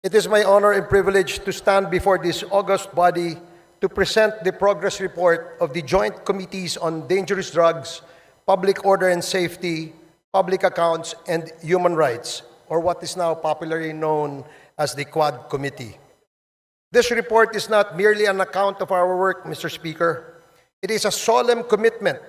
It is my honor and privilege to stand before this august body to present the progress report of the Joint Committees on Dangerous Drugs, Public Order and Safety, Public Accounts, and Human Rights, or what is now popularly known as the Quad Committee. This report is not merely an account of our work, Mr. Speaker. It is a solemn commitment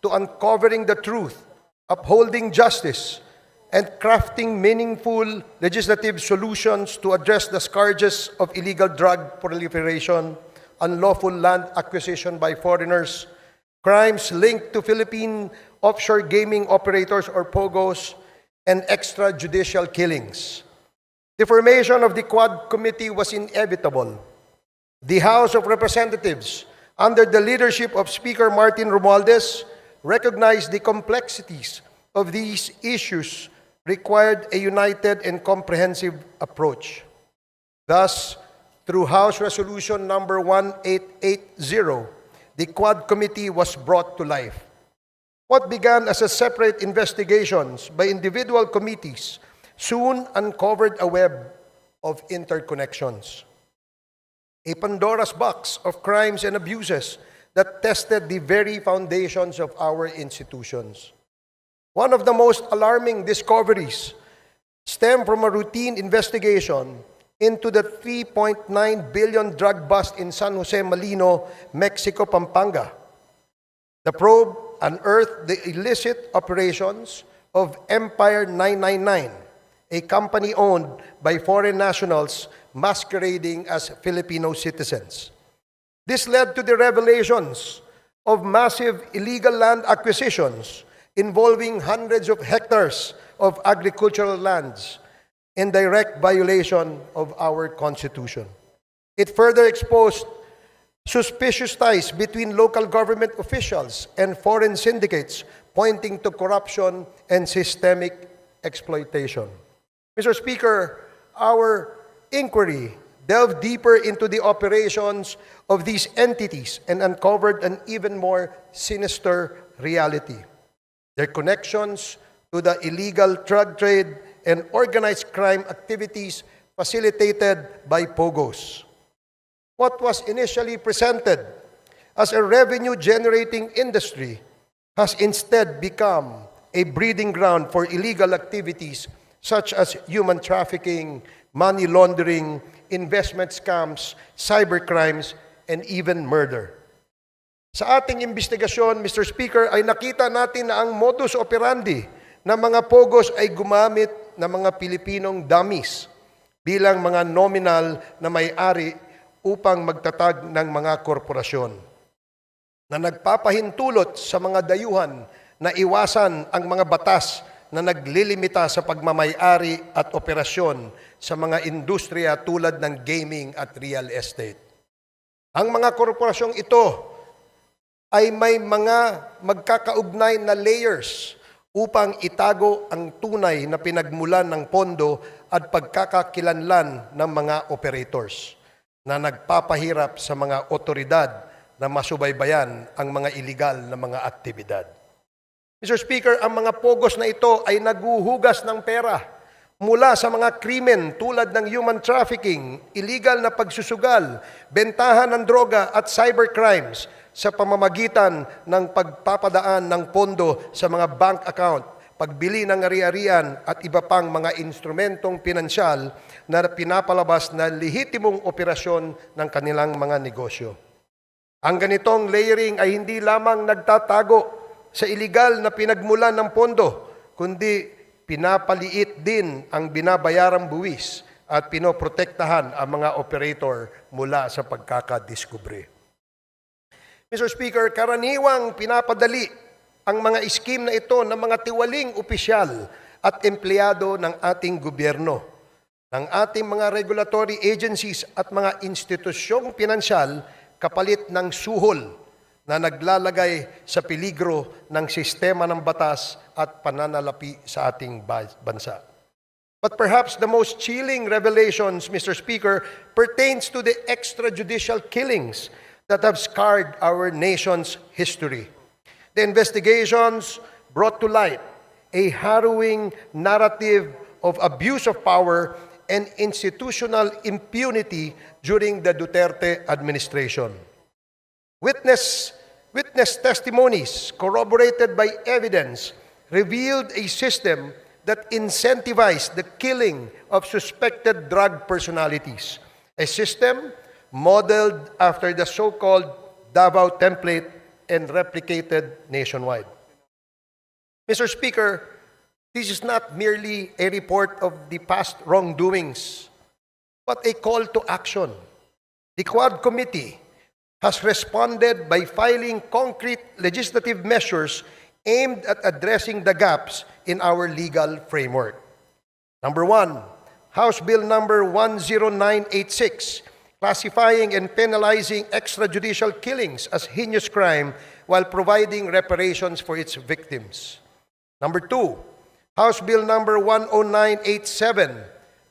to uncovering the truth, upholding justice, and crafting meaningful legislative solutions to address the scourges of illegal drug proliferation, unlawful land acquisition by foreigners, crimes linked to Philippine offshore gaming operators or POGOs, and extrajudicial killings. The formation of the Quad Committee was inevitable. The House of Representatives, under the leadership of Speaker Martin Romualdez, recognized the complexities of these issues required a united and comprehensive approach. Thus, through House Resolution number 1880, the Quad Committee was brought to life. What began as a separate investigations by individual committees soon uncovered a web of interconnections, a Pandora's box of crimes and abuses that tested the very foundations of our institutions. One of the most alarming discoveries stemmed from a routine investigation into the 3.9 billion drug bust in San Jose, Malino, Mexico, Pampanga. The probe unearthed the illicit operations of Empire 999, a company owned by foreign nationals masquerading as Filipino citizens. This led to the revelations of massive illegal land acquisitions involving hundreds of hectares of agricultural lands in direct violation of our Constitution. It further exposed suspicious ties between local government officials and foreign syndicates, pointing to corruption and systemic exploitation. Mr. Speaker, our inquiry delved deeper into the operations of these entities and uncovered an even more sinister reality. Their connections to the illegal drug trade and organized crime activities facilitated by POGOs. What was initially presented as a revenue-generating industry has instead become a breeding ground for illegal activities such as human trafficking, money laundering, investment scams, cybercrimes, and even murder. Sa ating investigasyon, Mr. Speaker, ay nakita natin na ang modus operandi ng mga POGOs ay gumamit ng mga Pilipinong dummies bilang mga nominal na may-ari upang magtatag ng mga korporasyon na nagpapahintulot sa mga dayuhan na iwasan ang mga batas na naglilimita sa pagmamay-ari at operasyon sa mga industriya tulad ng gaming at real estate. Ang mga korporasyong ito ay may mga magkakaugnay na layers upang itago ang tunay na pinagmulan ng pondo at pagkakakilanlan ng mga operators na nagpapahirap sa mga otoridad na masubaybayan ang mga ilegal na mga aktibidad. Mr. Speaker, ang mga POGOs na ito ay naguhugas ng pera mula sa mga krimen tulad ng human trafficking, illegal na pagsusugal, bentahan ng droga at cybercrimes sa pamamagitan ng pagpapadaan ng pondo sa mga bank account, pagbili ng ari-arian at iba pang mga instrumentong pinansyal na pinapalabas na lehitimong operasyon ng kanilang mga negosyo. Ang ganitong layering ay hindi lamang nagtatago sa iligal na pinagmulan ng pondo, kundi pinapaliit din ang binabayarang buwis at pinoprotektahan ang mga operator mula sa pagkakadiskubre. Mr. Speaker, karaniwang pinapadali ang mga iskim na ito ng mga tiwaling opisyal at empleyado ng ating gobyerno, ng ating mga regulatory agencies at mga institusyong pinansyal kapalit ng suhol na naglalagay sa peligro ng sistema ng batas at pananalapi sa ating bansa. But perhaps the most chilling revelations, Mr. Speaker, pertains to the extrajudicial killings that have scarred our nation's history. The investigations brought to light a harrowing narrative of abuse of power and institutional impunity during the Duterte administration. Witness testimonies corroborated by evidence revealed a system that incentivized the killing of suspected drug personalities, a system modeled after the so-called Davao template and replicated nationwide. Mr. Speaker, this is not merely a report of the past wrongdoings, but a call to action. The Quad Committee has responded by filing concrete legislative measures aimed at addressing the gaps in our legal framework. Number one, House Bill number 10986, classifying and penalizing extrajudicial killings as heinous crime while providing reparations for its victims. Number two, House Bill number 10987,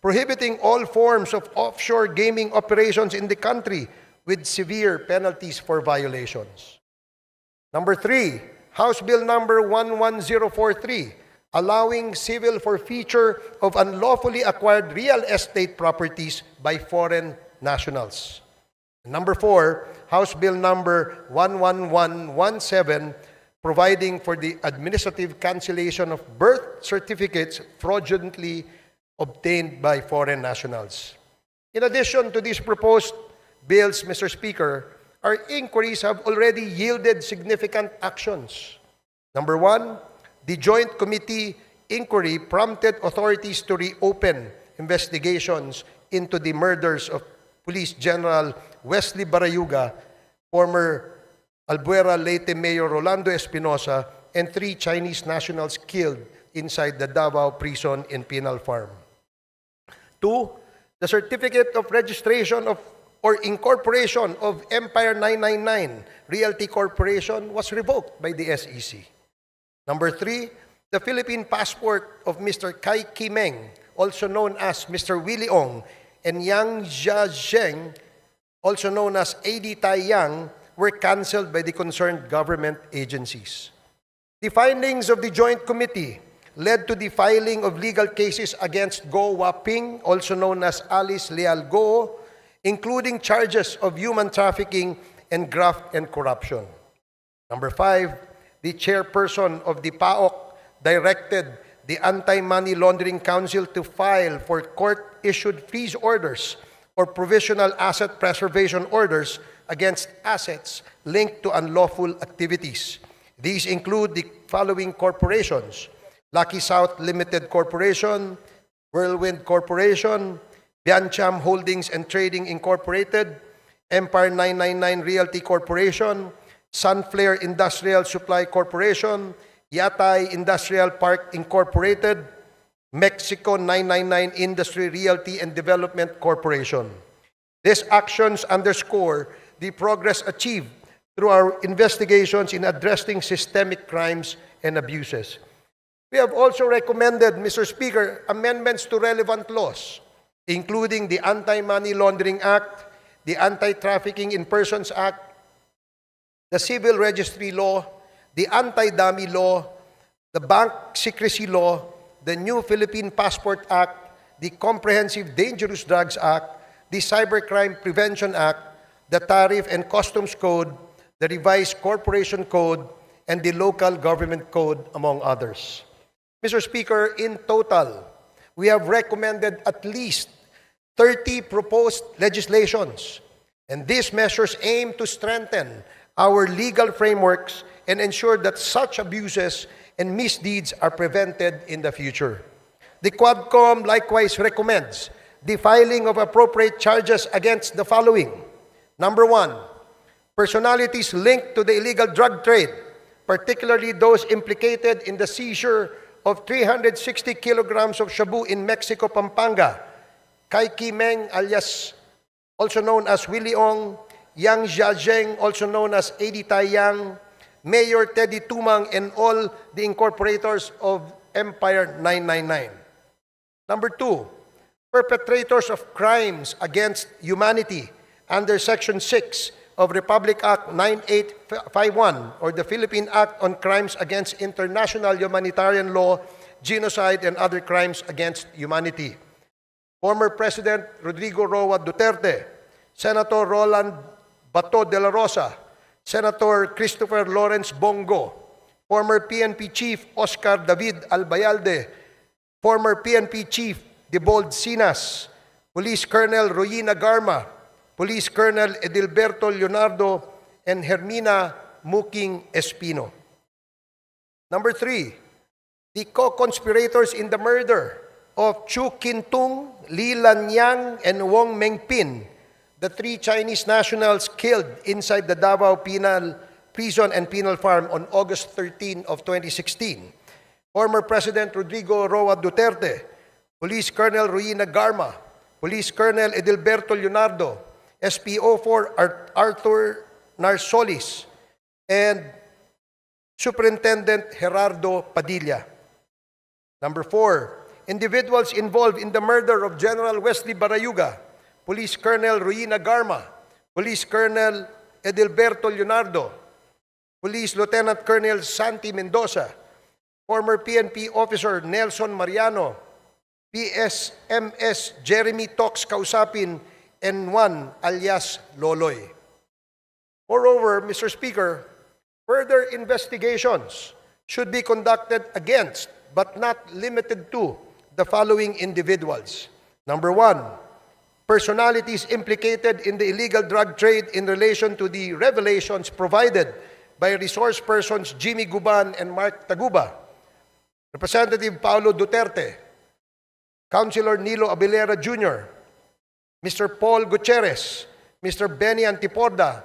prohibiting all forms of offshore gaming operations in the country with severe penalties for violations. Number three, House Bill number 11043, allowing civil forfeiture of unlawfully acquired real estate properties by foreign nationals. Number four, House Bill number 11117, providing for the administrative cancellation of birth certificates fraudulently obtained by foreign nationals. In addition to these proposed bills, Mr. Speaker, our inquiries have already yielded significant actions. Number one, the Joint Committee inquiry prompted authorities to reopen investigations into the murders of Police General Wesley Barayuga, former Albuera Leyte Mayor Rolando Espinosa, and 3 Chinese nationals killed inside the Davao prison in Penal Farm. Two, the certificate of registration of or incorporation of Empire 999 Realty Corporation was revoked by the SEC. Number three, the Philippine passport of Mr. Kai Kimeng, also known as Mr. Willie Ong, and Yang Jiazheng, also known as A.D. Tai Yang, were canceled by the concerned government agencies. The findings of the Joint Committee led to the filing of legal cases against Go Waping, also known as Alice Leal Go, including charges of human trafficking and graft and corruption. Number five, the chairperson of the PAOK directed the Anti-Money Laundering Council to file for court-issued freeze orders or provisional asset preservation orders against assets linked to unlawful activities. These include the following corporations: Lucky South Limited Corporation, Whirlwind Corporation, Biancham Holdings and Trading Incorporated, Empire 999 Realty Corporation, Sunflare Industrial Supply Corporation, Yatay Industrial Park Incorporated, Mexico 999 Industry Realty and Development Corporation. These actions underscore the progress achieved through our investigations in addressing systemic crimes and abuses. We have also recommended, Mr. Speaker, amendments to relevant laws, including the Anti-Money Laundering Act, the Anti-Trafficking in Persons Act, the Civil Registry Law, the Anti-Dummy Law, the Bank Secrecy Law, the new Philippine Passport Act, the Comprehensive Dangerous Drugs Act, the Cybercrime Prevention Act, the Tariff and Customs Code, the Revised Corporation Code, and the Local Government Code, among others. Mr. Speaker, in total, we have recommended at least 30 proposed legislations, and these measures aim to strengthen our legal frameworks and ensure that such abuses and misdeeds are prevented in the future. The quadcom likewise recommends the filing of appropriate charges against the following. Number one, personalities linked to the illegal drug trade, particularly those implicated in the seizure of 360 kilograms of shabu in Mexico, Pampanga, Kai Kimeng, alias also known as Willie Ong, Yang Jiazheng, also known as A.D. Tai Yang, Mayor Teddy Tumang, and all the incorporators of Empire 999. Number two, perpetrators of crimes against humanity under Section 6 of Republic Act 9851 or the Philippine Act on Crimes Against International Humanitarian Law, Genocide, and Other Crimes Against Humanity. former President Rodrigo Duterte, Senator Roland Bato de la Rosa, Senator Christopher Lawrence Bong Go, former PNP Chief Oscar Albayalde, former PNP Chief Debold Sinas, Police Colonel Royina Garma, Police Colonel Edilberto Leonardo, and Hermina Muking Espino. Number 3, the co-conspirators in the murder of Chu Kintung, Li Lanyang, and Wong Mengpin, the 3 Chinese nationals killed inside the Davao Penal Prison and Penal Farm on August 13 of 2016. Former President Rodrigo Duterte, Police Colonel Royina Garma, Police Colonel Edilberto Leonardo, SPO4 Arthur Narsolis, and Superintendent Gerardo Padilla. Number 4, individuals involved in the murder of General Wesley Barayuga, Police Colonel Royina Garma, Police Colonel Edilberto Leonardo, Police Lieutenant Colonel Santi Mendoza, former PNP Officer Nelson Mariano, PSMS Jeremy Tox Kausapin, and 1 alias Loloy. Moreover, Mr. Speaker, further investigations should be conducted against, but not limited to, the following individuals. Number 1, personalities implicated in the illegal drug trade in relation to the revelations provided by resource persons Jimmy Guban and Mark Taguba, Representative Paulo Duterte, Councilor Nilo Abilera Jr., Mr. Paul Gutierrez, Mr. Benny Antiporda,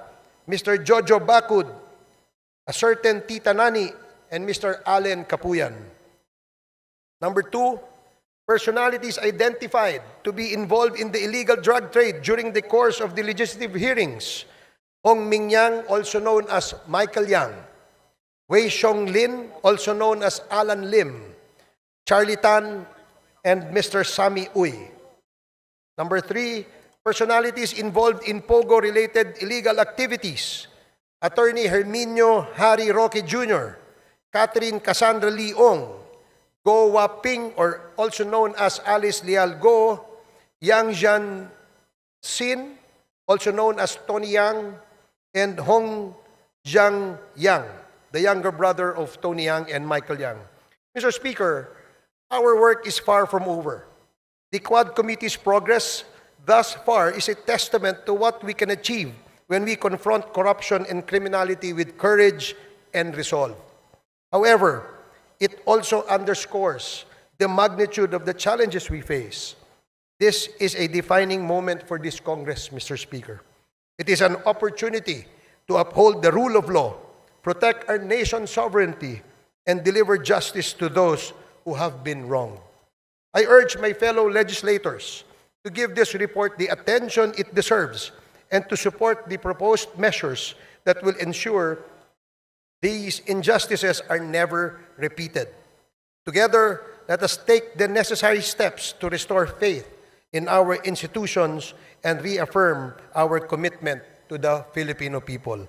Mr. Jojo Bacud, a certain Tita Nani, and Mr. Allen Capuyan. Number 2, personalities identified to be involved in the illegal drug trade during the course of the legislative hearings: Hong Ming Yang, also known as Michael Yang; Wei Xiong Lin, also known as Alan Lim; Charlie Tan, and Mr. Sammy Uy. Number 3, personalities involved in POGO-related illegal activities: Attorney Herminio Harry Roque Jr., Catherine Cassandra Leong, Go Waping, or also known as Alice Leal Go, Yang Jian Sin, also known as Tony Yang, and Hong Jiang Yang, the younger brother of Tony Yang and Michael Yang. Mr. Speaker, our work is far from over. The Quad Committee's progress thus far is a testament to what we can achieve when we confront corruption and criminality with courage and resolve. However, it also underscores the magnitude of the challenges we face. This is a defining moment for this Congress, Mr. Speaker. It is an opportunity to uphold the rule of law, protect our nation's sovereignty, and deliver justice to those who have been wronged. I urge my fellow legislators to give this report the attention it deserves and to support the proposed measures that will ensure these injustices are never repeated. Together, let us take the necessary steps to restore faith in our institutions and reaffirm our commitment to the Filipino people.